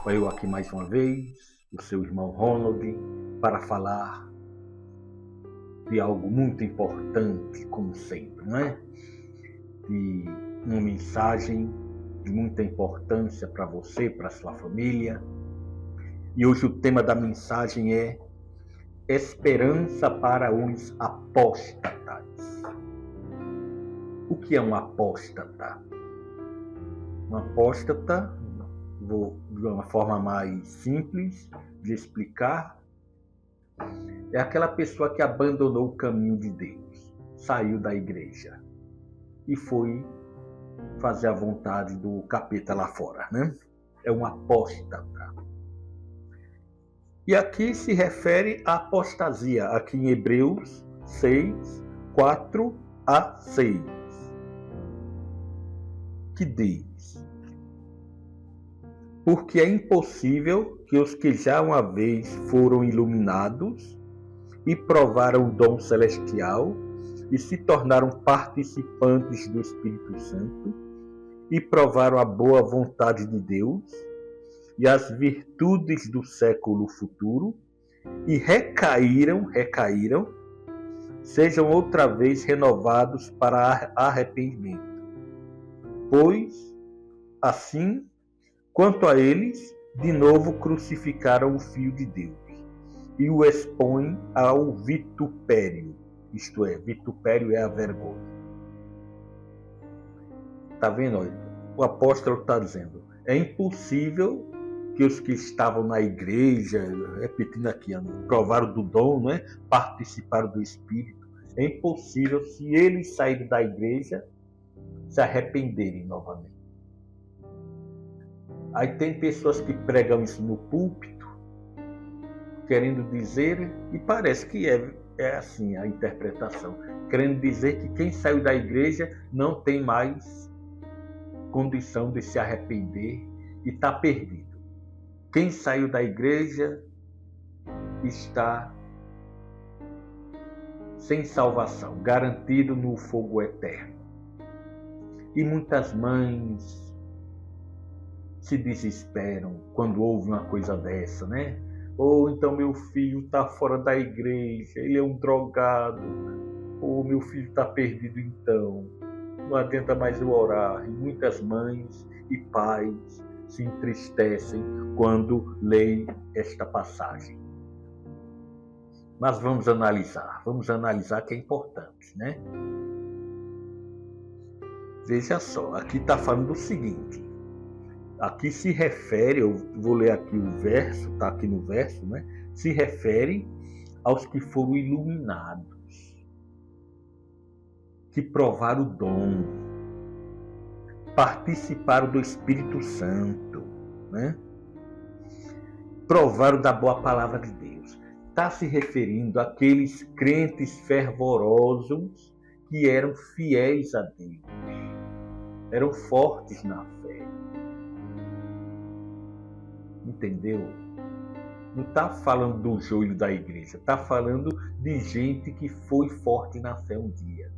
Eu aqui mais uma vez, o seu irmão Ronald, para falar de algo muito importante, como sempre, não é? De uma mensagem de muita importância para você, para sua família. E hoje o tema da mensagem é Esperança para os apóstatas. O que é um apóstata? Um apóstata, de uma forma mais simples de explicar, é aquela pessoa que abandonou o caminho de Deus, saiu da igreja e foi fazer a vontade do capeta lá fora, né? É um apóstata. E aqui se refere à apostasia, aqui em Hebreus 6, 4 a 6, que diz: porque é impossível que os que já uma vez foram iluminados e provaram o dom celestial e se tornaram participantes do Espírito Santo e provaram a boa vontade de Deus e as virtudes do século futuro e recaíram, sejam outra vez renovados para arrependimento. Pois, assim, quanto a eles, de novo crucificaram o Filho de Deus e o expõem ao vitupério, isto é, vitupério é a vergonha. Está vendo? O apóstolo está dizendo, é impossível que os que estavam na igreja, repetindo aqui, provaram do dom, não é? Participaram do Espírito, é impossível, se eles saírem da igreja, se arrependerem novamente. Aí tem pessoas que pregam isso no púlpito, querendo dizer, e parece que é assim a interpretação, querendo dizer que quem saiu da igreja não tem mais condição de se arrepender e está perdido. Quem saiu da igreja está sem salvação, garantido no fogo eterno. E muitas mães se desesperam quando ouvem uma coisa dessa, né? Ou então meu filho está fora da igreja, ele é um drogado, ou meu filho está perdido então, não adianta mais eu orar. E muitas mães e pais se entristecem quando leem esta passagem. Mas vamos analisar que é importante, né? Veja só, aqui está falando o seguinte, aqui se refere, eu vou ler aqui o verso, está aqui no verso, né? Se refere aos que foram iluminados, que provaram o dom, participaram do Espírito Santo, né? Provaram da boa palavra de Deus. Está se referindo àqueles crentes fervorosos que eram fiéis a Deus, eram fortes na fé. Entendeu? Não está falando do joelho da igreja, está falando de gente que foi forte na fé um dia.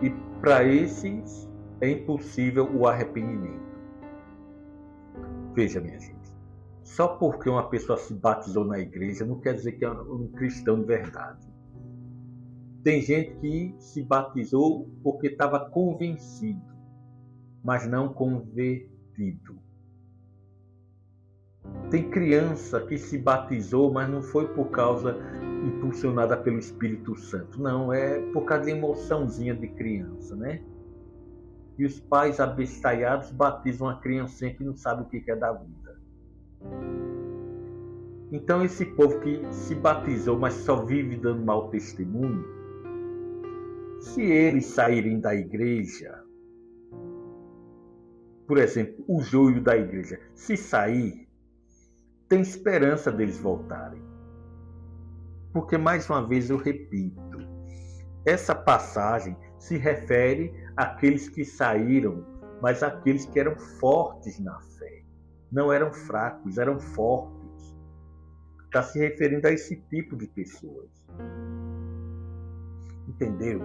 E para esses é impossível o arrependimento. Veja, minha gente, só porque uma pessoa se batizou na igreja não quer dizer que é um cristão de verdade. Tem gente que se batizou porque estava convencido, mas não convertido. Tem criança que se batizou, mas não foi por causa impulsionada pelo Espírito Santo. Não, é por causa de emoçãozinha de criança, né? E os pais abestalhados batizam uma criancinha que não sabe o que é da vida. Então esse povo que se batizou, mas só vive dando mau testemunho, se eles saírem da igreja, por exemplo, o joio da igreja, se sair, tem esperança deles voltarem. Porque, mais uma vez, eu repito, essa passagem se refere àqueles que saíram, mas àqueles que eram fortes na fé. Não eram fracos, eram fortes. Está se referindo a esse tipo de pessoas. Entendeu?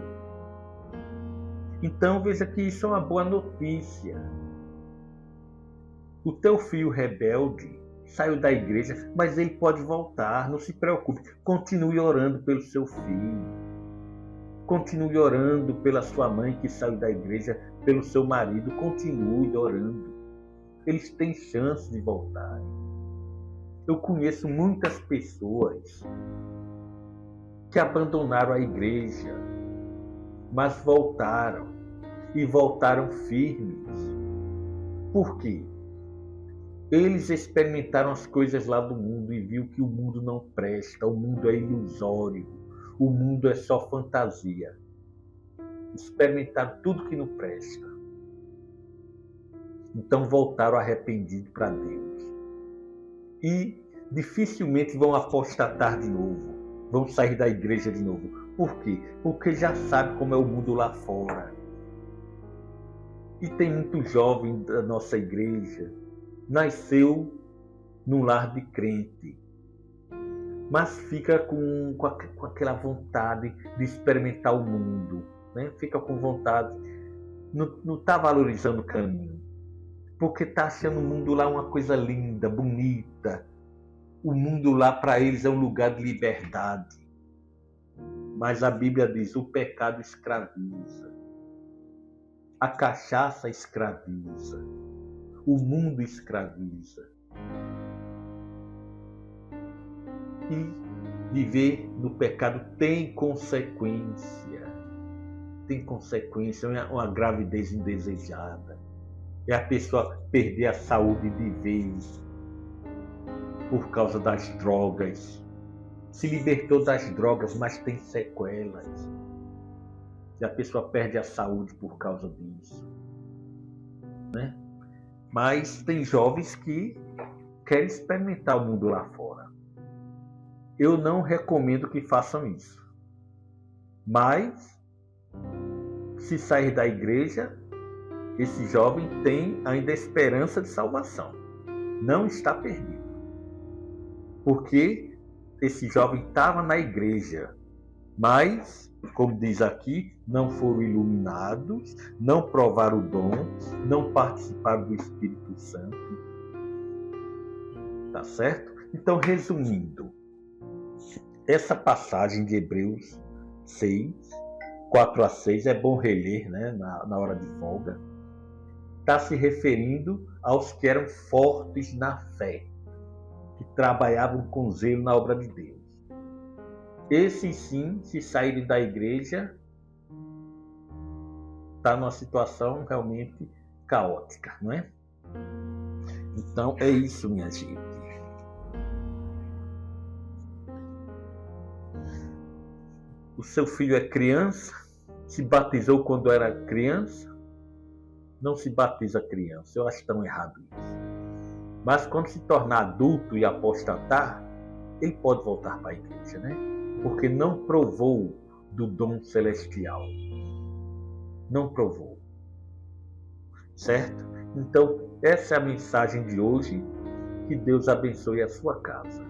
Então, veja que isso é uma boa notícia. O teu filho rebelde saiu da igreja, mas ele pode voltar, não se preocupe. Continue orando pelo seu filho. Continue orando pela sua mãe que saiu da igreja, pelo seu marido. Continue orando. Eles têm chance de voltar. Eu conheço muitas pessoas que abandonaram a igreja, mas voltaram, e voltaram firmes. Por quê? Eles experimentaram as coisas lá do mundo e viu que o mundo não presta, o mundo é ilusório, o mundo é só fantasia. Experimentaram tudo que não presta. Então voltaram arrependidos para Deus. E dificilmente vão apostatar de novo, vão sair da igreja de novo. Por quê? Porque já sabe como é o mundo lá fora. E tem muito jovem da nossa igreja, nasceu num lar de crente, mas fica com aquela vontade de experimentar o mundo, né? Fica com vontade, não está valorizando o caminho, porque está achando o mundo lá uma coisa linda, bonita. O mundo lá para eles é um lugar de liberdade. Mas a Bíblia diz, o pecado escraviza. A cachaça escraviza. O mundo escraviza. E viver no pecado tem consequência. Tem consequência, uma gravidez indesejada. É a pessoa perder a saúde de vez por causa das drogas. Se libertou das drogas, mas tem sequelas. E a pessoa perde a saúde por causa disso, né? Mas tem jovens que querem experimentar o mundo lá fora. Eu não recomendo que façam isso. Mas, se sair da igreja, esse jovem tem ainda esperança de salvação. Não está perdido. Porque esse jovem estava na igreja, mas, como diz aqui, não foram iluminados, não provaram o dom, não participaram do Espírito Santo. Tá certo? Então, resumindo, essa passagem de Hebreus 6, 4 a 6, é bom reler, né, na hora de folga. Está se referindo aos que eram fortes na fé, que trabalhavam com zelo na obra de Deus. Esses sim, se saírem da igreja, está numa situação realmente caótica, não é? Então é isso, minha gente. O seu filho é criança, se batizou quando era criança, não se batiza criança. Eu acho tão errado isso. Mas quando se tornar adulto e apostatar, ele pode voltar para a igreja, né? Porque não provou do dom celestial. Não provou. Certo? Então, essa é a mensagem de hoje. Que Deus abençoe a sua casa.